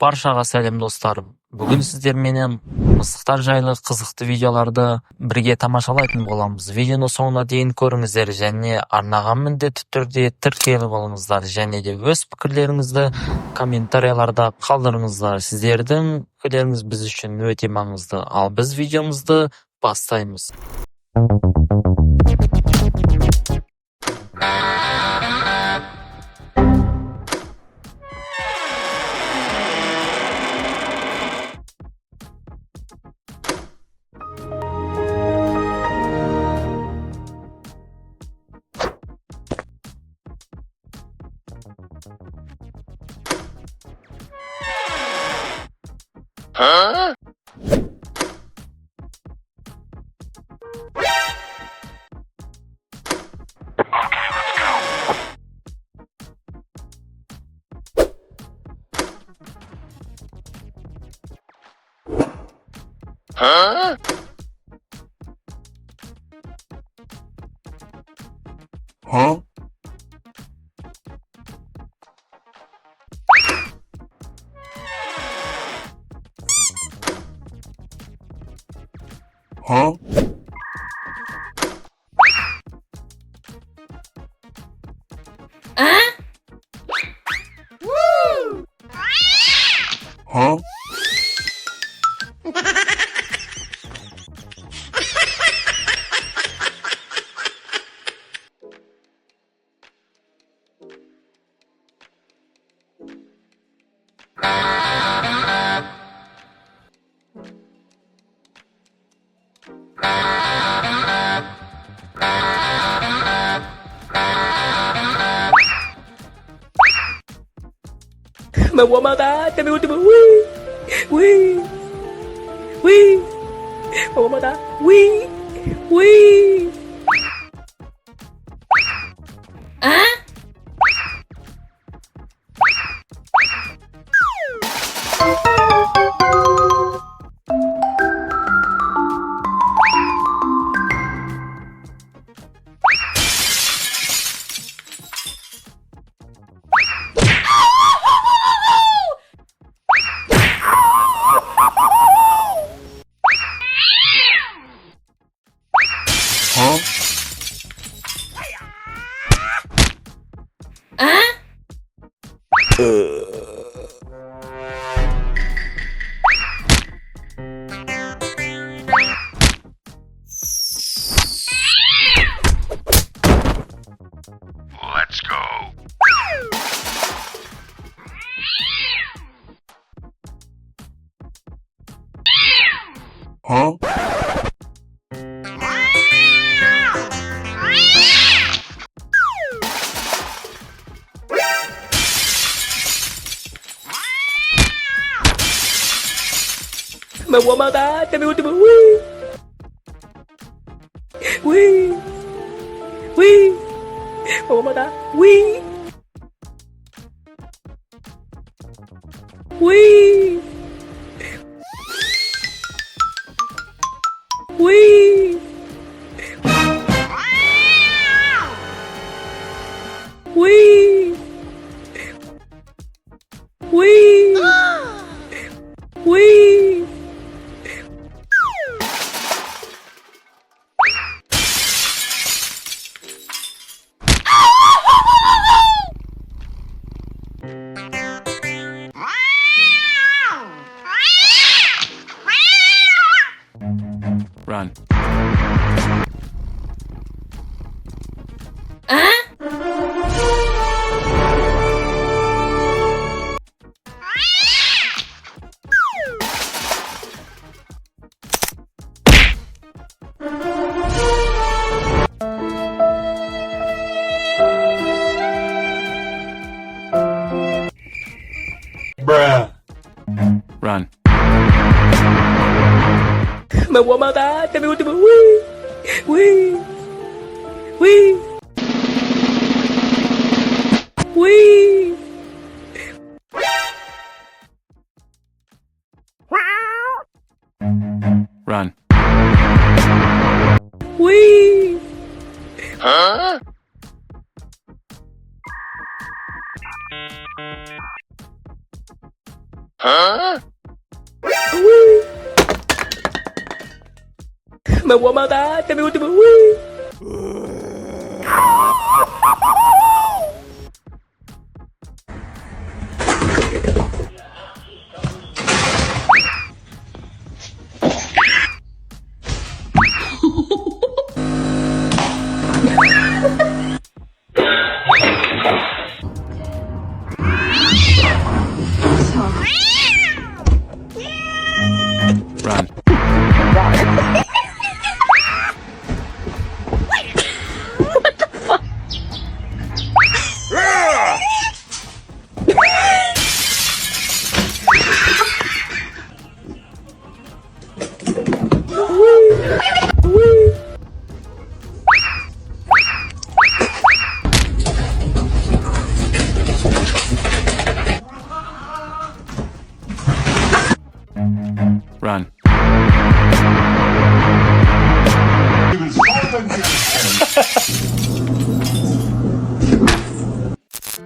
Баршаға салем достарым. Бүгін сіздерменен мысықтар жайлы қызықты видеоларды бірге тамашалайтын боламыз. Видеоны соңына дейін көріңіздер және арнаған міндетті түрде тіркеліп алыңыздар. Және де өз пікірлеріңізді коментарияларда қалдырыңыздар. Сіздердің пікірлеріңіз біз үшін өте маңызды. Ал біз видеомызды бастаймыз. Mà qua mau ta, cho mình ui, ui, ui, mà qua mau ta, ui, ui. Let's go. Mà qua mau ta, cho mình ui, ui, ui. Mà qua mau ta, ui, ui, ui, ui, ui, ui. Run. Bruh. Run. Mà qua mau ta, cho mình ui, ui, ui, ui. Run. Ui. Me voy a matar, este es mi último. Run. Run.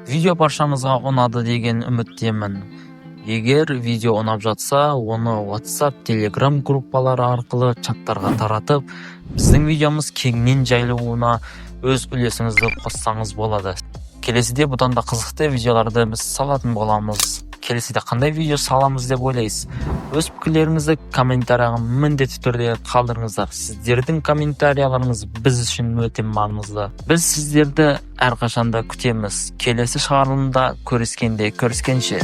Видео баршамызға ұнады деген үміттемін. Егер видео ұнап жатса, оны WhatsApp, Telegram группалары арқылы чаттарға таратып, біздің видеомыз кеңінен жайылуына өз үлесіңізді қоссаңыз болады. Келесіде бұдан да қызықты видеоларды біз салатын боламыз. Келесіде қандай видео саламыз деп ойлайсыз? Өз пікірлеріңізді комментарияға міндетті түрде қалдырыңыздар. Сіздердің комментарияларыңыз біз үшін өте маңызды. Біз сіздерді әрқашанда күтеміз. Келесі шығарылымда көріскенше.